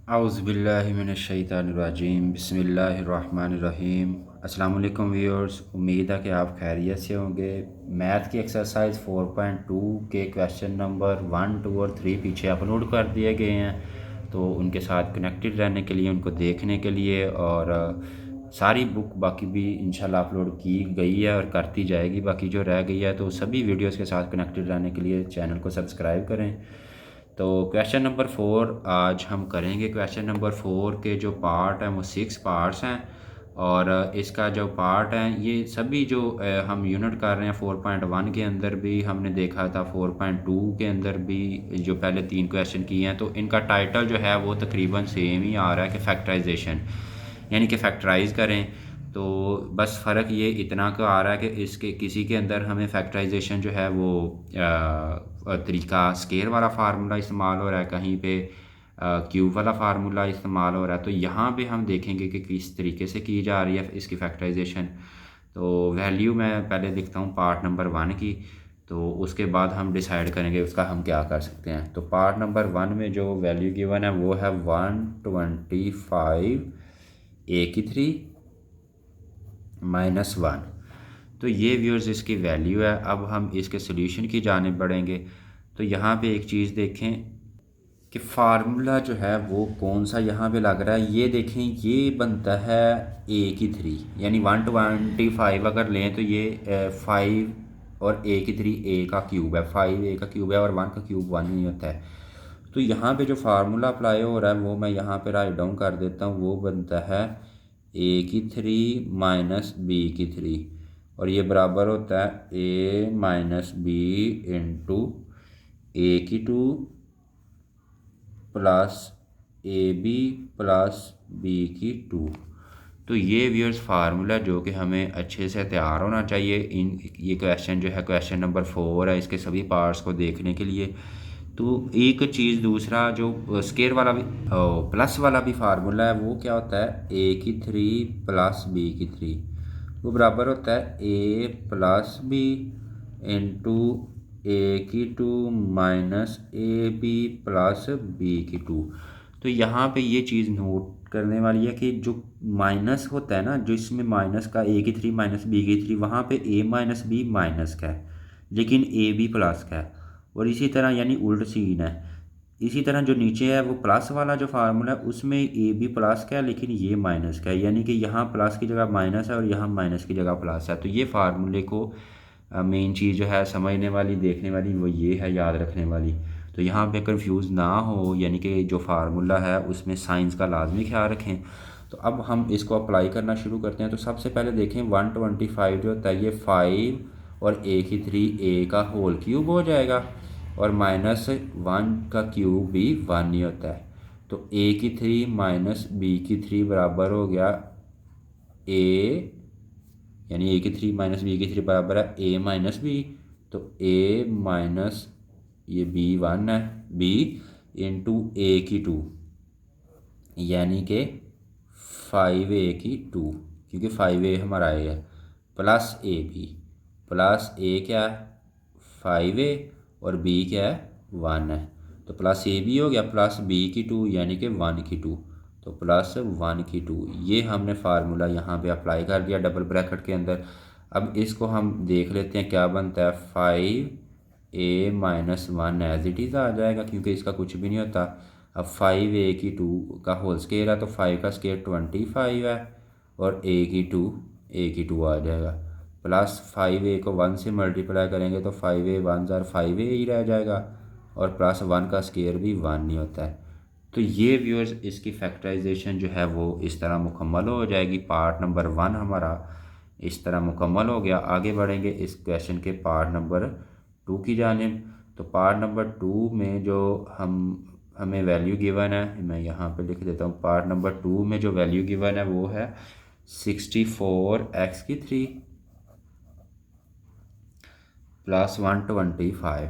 औज़ुबिल्लाहिमिनश्शैतानिर्रजीम बिस्मिल्लाहिर्रहमानिर्रहीम। अस्सलाम वालेकुम व्यूअर्स, उम्मीद है कि आप खैरियत से होंगे। मैथ की एक्सरसाइज 4.2 के क्वेश्चन नंबर 1, 2 और 3 पीछे अपलोड कर दिए गए हैं, तो उनके साथ कनेक्टेड रहने के लिए, उनको देखने के लिए और सारी बुक बाकी भी इंशाल्लाह अपलोड की गई है और करती जाएगी, बाकी जो रह गई है, तो सभी वीडियोस के साथ कनेक्टेड रहने के लिए चैनल को सब्सक्राइब करें। तो क्वेश्चन नंबर 4 आज हम करेंगे। क्वेश्चन नंबर 4 के जो पार्ट हैं वो 6 पार्ट्स हैं और इसका जो पार्ट है ये सभी जो हम यूनिट कर रहे हैं 4.1 के अंदर भी हमने देखा था, 4.2 के अंदर भी जो पहले 3 क्वेश्चन किए हैं, तो इनका टाइटल जो है वो तकरीबन सेम ही आ रहा है कि फैक्टराइजेशन, यानी कि फैक्टराइज करें। तो बस फ़र्क ये इतना का आ रहा है कि इसके किसी के अंदर हमें फैक्टराइजेशन जो है वो तरीका स्केयर वाला फार्मूला इस्तेमाल हो रहा है, कहीं पे क्यूब वाला फार्मूला इस्तेमाल हो रहा है। तो यहाँ पे हम देखेंगे कि किस तरीके से की जा रही है इसकी फैक्टराइजेशन। तो वैल्यू मैं पहले लिखता हूँ पार्ट नंबर 1 की, तो उसके बाद हम डिसाइड करेंगे उसका हम क्या कर सकते हैं। तो पार्ट नंबर 1 में जो वैल्यू गिवन है वो है 125 a³ -1। तो ये व्यूअर्स इसकी वैल्यू है। अब हम इसके सोल्यूशन की जानिब बढ़ेंगे। तो यहाँ पे एक चीज़ देखें कि फार्मूला जो है वो कौन सा यहाँ पे लग रहा है। ये देखें, ये बनता है a³ यानी 125 अगर लें तो ये 5 और a³ a का क्यूब है, 5 a का क्यूब है और 1 का क्यूब 1 नहीं होता है। तो यहाँ पे जो फार्मूला अप्लाई हो रहा है वो मैं यहाँ पे राइट डाउन कर देता हूँ। वो बनता है a³ माइनस b³ और ये बराबर होता है a minus B into a² plus ab plus b²। तो ये व्यूअर्स फार्मूला जो कि हमें अच्छे से तैयार होना चाहिए। ये क्वेश्चन जो है क्वेश्चन नंबर 4 है, इसके सभी पार्ट्स को देखने के लिए। तो एक चीज़, दूसरा जो स्केयर वाला भी प्लस वाला भी फार्मूला है वो क्या होता है a³ प्लस b³, वो बराबर होता है a plus B into a² minus ab plus b²। तो यहाँ पे ये चीज़ नोट करने वाली है कि जो माइनस होता है ना, जो इसमें माइनस का a³ माइनस b³, वहाँ पे a माइनस बी माइनस का है लेकिन a b प्लस का है। और इसी तरह यानी उल्ट सीन है। इसी तरह जो नीचे है वो प्लस वाला जो फार्मूला है उसमें ए बी प्लस का है लेकिन ये माइनस का है, यानी कि यहाँ प्लस की जगह माइनस है और यहाँ माइनस की जगह प्लस है। तो ये फार्मूले को मेन चीज़ जो है समझने वाली, देखने वाली, वो ये है, याद रखने वाली। तो यहाँ पे कंफ्यूज ना हो, यानी कि जो फार्मूला है उसमें साइंस का लाजमी ख्याल रखें। तो अब हम इसको अप्लाई करना शुरू करते हैं। तो सबसे पहले देखें 125 जो होता है ये 5 और a³ a का होल क्यूब हो जाएगा और -1 का क्यूब भी 1 ही होता है। तो a³ माइनस b³ बराबर हो गया a, यानी a³ माइनस b³ बराबर है a माइनस बी। तो a माइनस ये b1 है, b इंटू a² यानी कि 5a² क्योंकि 5a हमारा a है, प्लस ab, प्लस a क्या है 5a और b क्या है 1 है। तो प्लस ab हो गया प्लस b² यानी कि 1/2, तो प्लस 1/2। ये हमने फार्मूला यहाँ पे अप्लाई कर दिया डबल ब्रैकेट के अंदर। अब इसको हम देख लेते हैं क्या बनता है। 5a minus 1 as it is आ जाएगा क्योंकि इसका कुछ भी नहीं होता। अब 5a² का होल स्केयर है तो 5 का स्केयर 25 है और a² आ जाएगा। प्लस 5a को 1 से मल्टीप्लाई करेंगे तो 5a 1 ज़ार 5a ही रह जाएगा और प्लस 1 का स्केयर भी 1 नहीं होता है। तो ये व्यूअर्स इसकी फैक्टराइजेशन जो है वो इस तरह मुकम्मल हो जाएगी। पार्ट नंबर 1 हमारा इस तरह मुकम्मल हो गया। आगे बढ़ेंगे इस क्वेश्चन के पार्ट नंबर 2 की जानिब। तो पार्ट नंबर 2 में जो हमें वैल्यू गिवन है, मैं यहाँ पे लिख देता हूँ। पार्ट नंबर 2 में जो वैल्यू गिवन है वो है 64x³ प्लस 125।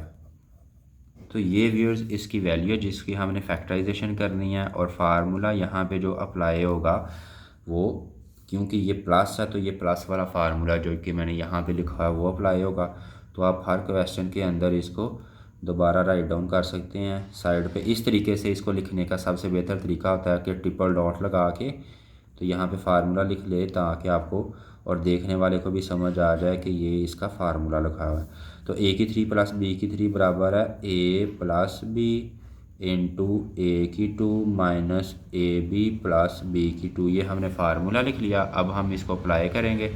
तो ये व्यूअर्स इसकी वैल्यू है जिसकी हमने फैक्टराइजेशन करनी है और फार्मूला यहाँ पे जो अप्लाई होगा वो, क्योंकि ये प्लस है तो ये प्लस वाला फार्मूला जो कि मैंने यहाँ पे लिखा है वो अप्लाई होगा। तो आप हर क्वेश्चन के अंदर इसको दोबारा राइट डाउन कर सकते हैं साइड पे। इस तरीके से इसको लिखने का सबसे बेहतर तरीका होता है कि ट्रिपल डॉट लगा के तो यहाँ पे फार्मूला लिख ले, ताकि आपको और देखने वाले को भी समझ आ जाए कि ये इसका फार्मूला लिखा हुआ है। तो ए की 3 प्लस बी की 3 बराबर है A plus B into A की 2 minus A B plus B की 2। ये हमने फार्मूला लिख लिया। अब हम इसको अप्लाई करेंगे।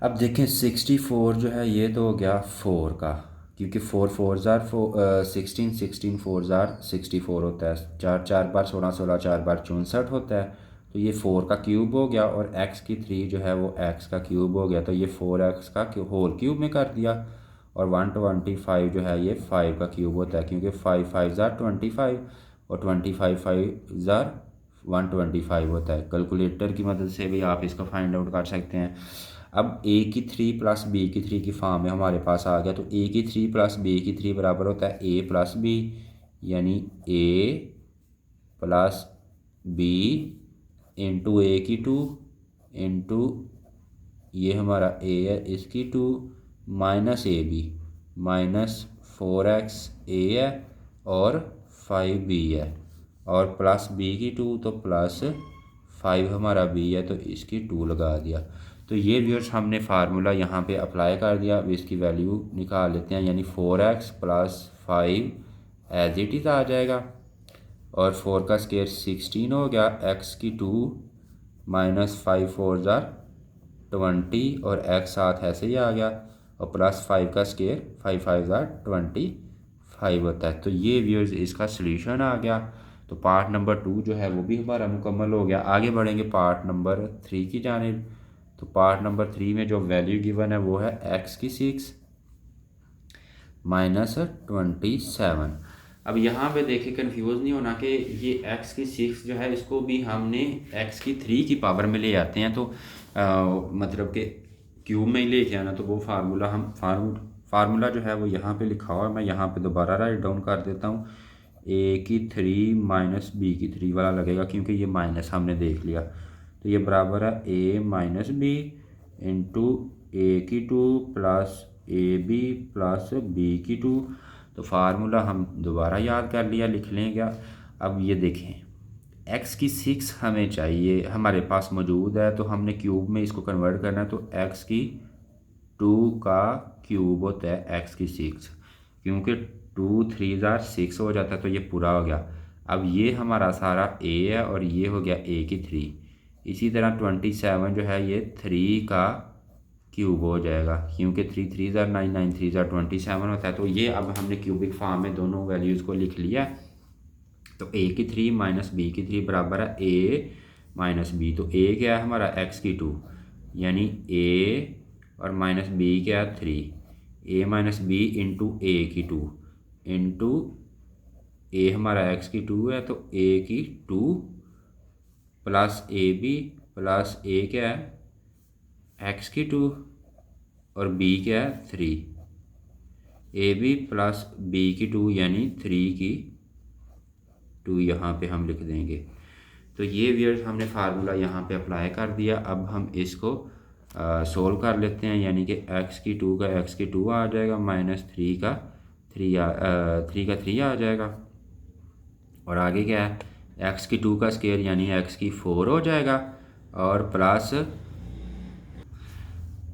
अब देखें 64 जो है ये तो हो गया 4 का, क्योंकि 4 4 ज़ार 16 16 4 ज़ार 64 होता है, 4 4 बार 16 16 4 बार 64 होता है। तो ये 4 का क्यूब हो गया और x की 3 जो है वो x का क्यूब हो गया, तो ये 4x का होल क्यूब में कर दिया। और 125 जो है ये 5 का क्यूब होता है, क्योंकि 5 5 ज़ार 25 और 25 5 ज़ार 125 होता है। कैलकुलेटर की मदद से भी आप इसको फाइंड आउट कर सकते हैं। अब a की 3 प्लस b की 3 की फॉर्म में हमारे पास आ गया, तो a की 3 प्लस b की 3 बराबर होता है a प्लस b, यानी a plus b into A की 2 इंटू ये हमारा a है इसकी 2 minus A B minus 4x a है और 5b है और प्लस b की 2 तो प्लस 5 हमारा b है, तो इसकी 2 लगा दिया। तो ये व्यूअर्स हमने फार्मूला यहाँ पे अप्लाई कर दिया। अब इसकी वैल्यू निकाल लेते हैं, यानी 4x plus 5 as it is आ जाएगा और 4 का स्केयर 16 हो गया, x की 2 माइनस 5 4 ज़ार 20 और x साथ ऐसे ही आ गया और प्लस 5 का स्केयर 5 5 ज़ार 25 होता है। तो ये व्यूअर्स इसका सलूशन आ गया। तो पार्ट नंबर 2 जो है वो भी हमारा मुकम्मल हो गया। आगे बढ़ेंगे पार्ट नंबर 3 की जानिब। तो पार्ट नंबर 3 में जो वैल्यू गिवन है वो है x की 6 माइनस 27। अब यहाँ पे देखिए कंफ्यूज नहीं होना कि ये x की 6 जो है इसको भी हमने x की 3 की पावर में ले आते हैं, तो मतलब कि क्यूब में ही लेके आना। तो वो फार्मूला हम फार्मूला जो है वो यहाँ पे लिखा हुआ है, मैं यहाँ पे दोबारा राइट डाउन कर देता हूँ। a की 3 माइनस b की 3 वाला लगेगा, क्योंकि ये माइनस हमने देख लिया। तो ये बराबर है a minus B into A की 2 plus A B plus B की 2। तो फार्मूला हम दोबारा याद कर लिया, लिख लेंगे। अब ये देखें x की 6 हमें चाहिए, हमारे पास मौजूद है, तो हमने क्यूब में इसको कन्वर्ट करना है। तो x की 2 का क्यूब होता है x की 6, क्योंकि 2 3 ज़ार 6 हो जाता है, तो ये पूरा हो गया। अब ये हमारा सारा a है और ये हो गया a की 3। इसी तरह 27 जो है ये 3 का क्यूब हो जाएगा, क्योंकि 3 3 ज़ार 9 9 3 ज़ार 27 होता है। तो ये अब हमने क्यूबिक फॉर्म में दोनों वैल्यूज़ को लिख लिया। तो a की 3 माइनस b की 3 बराबर है a माइनस b। तो a क्या है हमारा x की 2, यानी a और माइनस b क्या है 3, a minus b into a की 2 इंटू a हमारा x की 2 है, तो a की 2 प्लस ए बी प्लस ए क्या है x की 2 और b क्या है 3, ए बी प्लस b की 2 यानी 3 की 2 यहाँ पे हम लिख देंगे। तो ये व्यूअर्स हमने फार्मूला यहाँ पे अप्लाई कर दिया। अब हम इसको सोल्व कर लेते हैं, यानी कि x की 2 का x की 2 आ जाएगा माइनस 3 का 3 आ जाएगा। और आगे क्या है x की 2 का स्केयर यानी x की 4 हो जाएगा और प्लस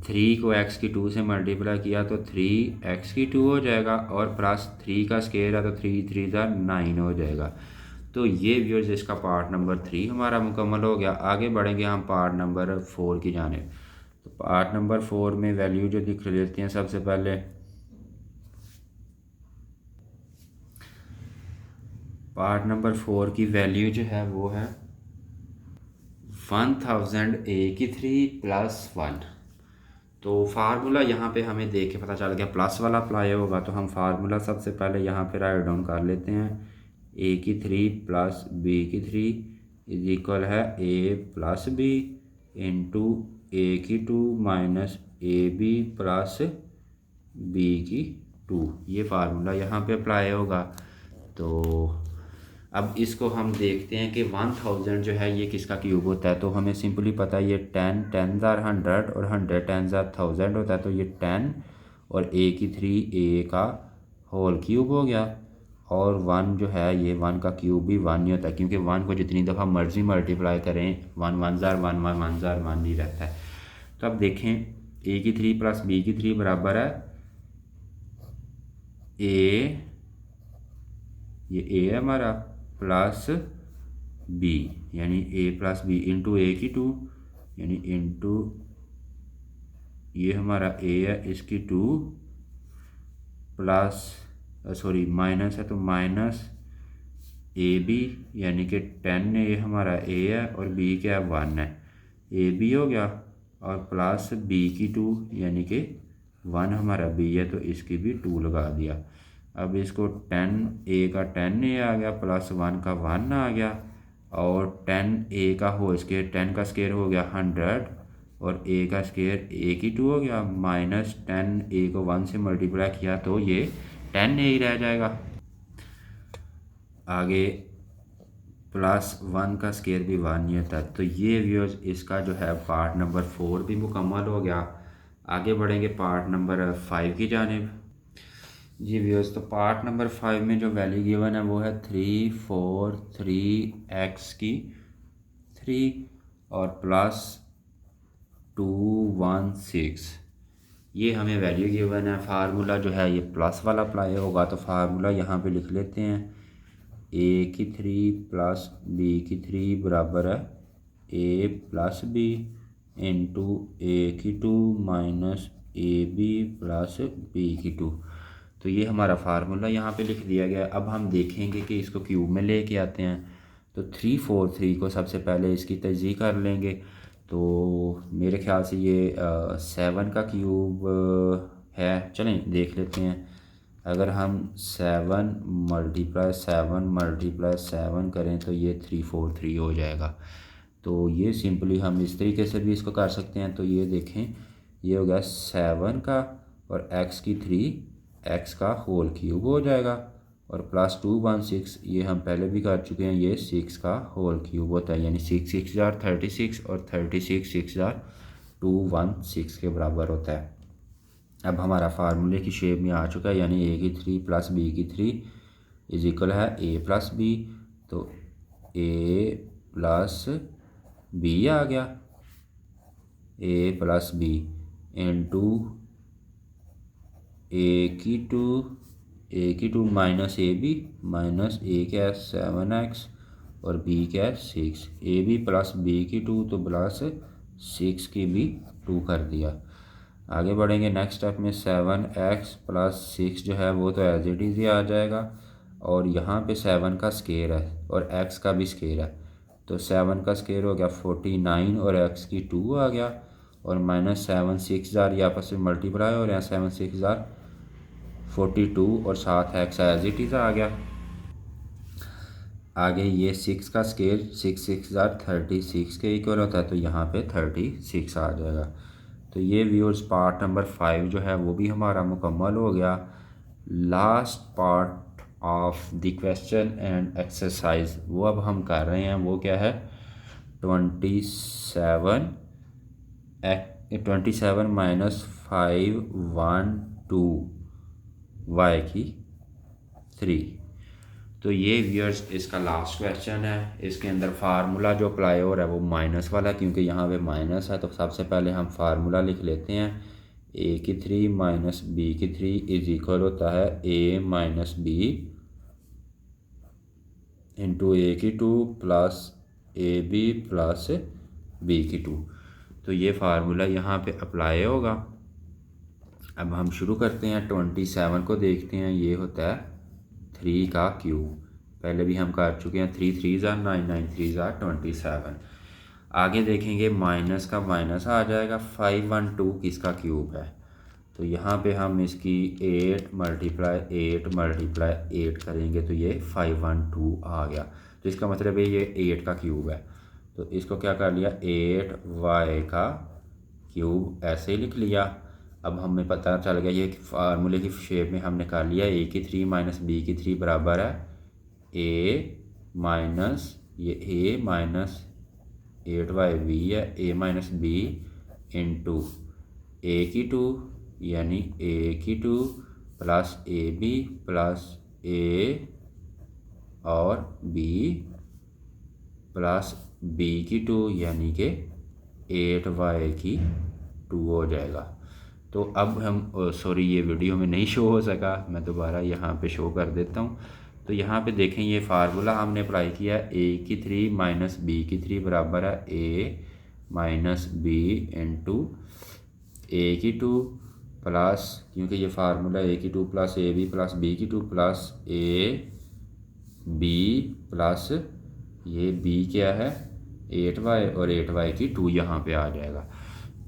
3 को x की 2 से मल्टीप्लाई किया तो 3x की 2 हो जाएगा और प्लस 3 का स्केयर है तो 3 3 ज़ार 9 हो जाएगा। तो ये व्यूअर्स इसका पार्ट नंबर 3 हमारा मुकम्मल हो गया। आगे बढ़ेंगे हम पार्ट नंबर 4 की जानिब। तो पार्ट नंबर 4 में वैल्यू जो लिख लेते हैं सबसे पहले। पार्ट नंबर 4 की वैल्यू जो है वो है 1000 a की 3 प्लस 1। तो फार्मूला यहाँ पे हमें देख के पता चल गया प्लस वाला अप्लाई होगा, तो हम फार्मूला सबसे पहले यहाँ पे राइट डाउन कर लेते हैं। a की 3 प्लस b की 3 इज इक्वल है a plus b into a की 2 minus A B plus b की 2। ये फार्मूला यहाँ पे अप्लाई होगा। तो अब इसको हम देखते हैं कि 1000 जो है ये किसका क्यूब होता है। तो हमें सिंपली पता है ये 10 10 ज़ार 100 और 100 10 ज़ार 1000 होता है। तो ये 10 और a की 3 a का होल क्यूब हो गया, और 1 जो है ये 1 का क्यूब भी 1 नहीं होता, क्योंकि 1 को जितनी दफ़ा मर्जी मल्टीप्लाई करें 1 1 ज़ार 1 1 1 ज़ार 1 नहीं रहता है। तो अब देखें ए की 3 प्लस बी की 3 बराबर है ए, ये ए है हमारा, प्लस बी, यानी ए प्लस बी इंटू ए की 2, यानी इंटू ये हमारा ए है इसकी 2 प्लस सॉरी माइनस है तो माइनस ए बी, यानी कि 10 ए हमारा ए है और बी क्या है 1 है, ए बी हो गया, और प्लस बी की 2 यानी कि 1 हमारा बी है तो इसकी भी 2 लगा दिया। अब इसको 10 ए का 10 ए आ गया प्लस 1 का 1 आ गया, और 10 ए का होल स्केयर 10 का स्केयर हो गया 100, और ए का स्केयर ए की 2 हो गया, माइनस 10 ए को 1 से मल्टीप्लाई किया तो ये 10 ए ही रह जाएगा। आगे प्लस 1 का स्केयर भी 1 नहीं होता। तो ये व्यूअर्स इसका जो है पार्ट नंबर 4 भी मुकम्मल हो गया। आगे बढ़ेंगे पार्ट नंबर 5 की जानिब। जी व्यूअर्स, तो पार्ट नंबर 5 में जो वैल्यू गिवन है वो है 3 4 3 x की 3 और प्लस 2 1 6, ये हमें वैल्यू गिवन है। फार्मूला जो है ये प्लस वाला अप्लाई होगा, तो फार्मूला यहाँ पे लिख लेते हैं, ए की 3 प्लस बी की 3 बराबर है A plus B into A की 2 minus A B plus B की 2। तो ये हमारा फार्मूला यहाँ पे लिख दिया गया। अब हम देखेंगे कि इसको क्यूब में लेके आते हैं। तो 3 4 3 को सबसे पहले इसकी तजज़ीह कर लेंगे। तो मेरे ख्याल से ये 7 का क्यूब है, चलें देख लेते हैं। अगर हम 7 मल्टीप्लाई 7 करें तो ये 3 4 3 हो जाएगा। तो ये सिंपली हम इस तरीके से भी इसको कर सकते हैं। तो ये देखें, ये हो गया 7 का और x की 3 x का होल क्यूब हो जाएगा, और प्लस 2 1 6, ये हम पहले भी कर चुके हैं, ये 6 का होल क्यूब होता है, यानी 6 6 जार 36 और 36 6 जार 216 के बराबर होता है। अब हमारा फार्मूले की शेप में आ चुका है, यानी ए की 3 प्लस बी की 3 इज इक्वल है ए प्लस बी। तो ए प्लस बी आ गया, ए प्लस बी इंटू ए की 2 माइनस माइनस ए क्या है 7x और बी क्या है 6, ए बी प्लस बी की 2 तो प्लस 6 की भी 2 कर दिया। आगे बढ़ेंगे नेक्स्ट स्टेप में, 7x प्लस 6 जो है वो तो एज इट इज़ ही आ जाएगा, और यहाँ पे 7 का स्केयर है और x का भी स्केयर है, तो 7 का स्केयर हो गया 49 और x की 2 आ गया, और माइनस 7 6 जार ये आपस में मल्टीप्लाई हो रहे हैं, 7 6 जार 42 और साथ एक्स एज इट इज़ आ गया। आगे ये 6 का स्केयर 6 6 जार 36 के इक्वल होता है, तो यहाँ पे 36 आ जाएगा। तो ये व्यूअर्स पार्ट नंबर 5 जो है वो भी हमारा मुकम्मल हो गया। Last part of the question and exercise वो अब हम कर रहे हैं, वो क्या है 27 माइनस 5 1 2 y की 3। तो ये व्यूअर्स इसका लास्ट क्वेश्चन है। इसके अंदर फार्मूला जो अप्लाई हो रहा है वो माइनस वाला, क्योंकि यहाँ पे माइनस है, तो सबसे पहले हम फार्मूला लिख लेते हैं, ए की 3 माइनस बी की 3 इज इक्वल होता है A minus B into A की 2 plus A B plus B की 2। तो ये फार्मूला यहाँ पे अप्लाई होगा। अब हम शुरू करते हैं, 27 को देखते हैं, ये होता है 3 का क्यूब, पहले भी हम कर चुके हैं, 3 3 ज़ार 9 9 3 ज़ार 27। आगे देखेंगे माइनस का माइनस आ जाएगा, 512 किसका क्यूब है, तो यहाँ पे हम इसकी 8 मल्टीप्लाई 8 करेंगे तो ये 512 आ गया। तो इसका मतलब है ये 8 का क्यूब है, तो इसको क्या कर लिया 8y का क्यूब ऐसे ही लिख लिया। अब हमें पता चल गया ये फार्मूले की शेप में हमने कर लिया, ए की 3 माइनस बी की 3 बराबर है ए माइनस ये ए माइनस 8y बी है, A minus B into A की 2 यानी ए की 2 प्लस ए बी प्लस ए और बी प्लस बी की 2 यानी कि 8y की 2 हो जाएगा। तो अब हम सॉरी ये वीडियो में नहीं शो हो सका, मैं दोबारा यहाँ पे शो कर देता हूँ। तो यहाँ पे देखें ये फार्मूला हमने अप्लाई किया, a की 3 माइनस बी की 3 बराबर है a minus B into A की 2 प्लस, क्योंकि ये फार्मूला a की 2 plus A B plus B की 2 प्लस ए बी प्लस ये b क्या है 8y और 8y की 2 यहाँ पे आ जाएगा।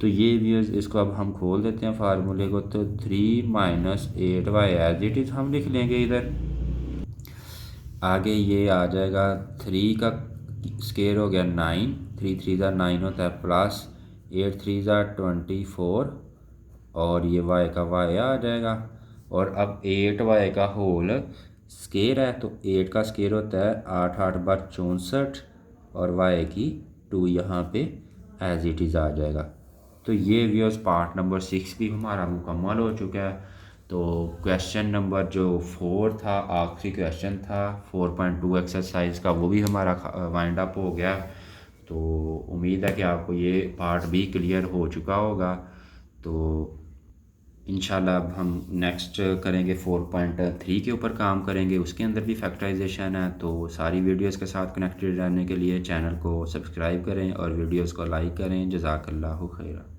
तो ये व्यूअर्स इसको अब हम खोल देते हैं फार्मूले को। तो 3 minus 8y as it is हम लिख लेंगे इधर। आगे ये आ जाएगा 3 का स्केयर हो गया 9, 3 3 ज़ा 9 होता है प्लस 8 3 ज़ा 24 और ये y का y आ जाएगा। और अब 8y का होल स्केयर है तो 8 का स्केयर होता है 8 8 बार 64 और y की 2 यहाँ पे एज इट इज़ आ जाएगा। तो ये व्यूअर्स पार्ट नंबर 6 भी हमारा मुकम्मल हो चुका है। तो क्वेश्चन नंबर जो 4 था, आखिरी क्वेश्चन था 4.2 एक्सरसाइज का, वो भी हमारा वाइंड अप हो गया। तो उम्मीद है कि आपको ये पार्ट भी क्लियर हो चुका होगा। तो इंशाल्लाह अब हम नेक्स्ट करेंगे 4.3 के ऊपर काम करेंगे, उसके अंदर भी फैक्टराइजेशन है। तो सारी वीडियोस के साथ कनेक्टेड रहने के लिए चैनल को सब्सक्राइब करें और वीडियोस को लाइक करें। जज़ाकल्लाहु खैरा।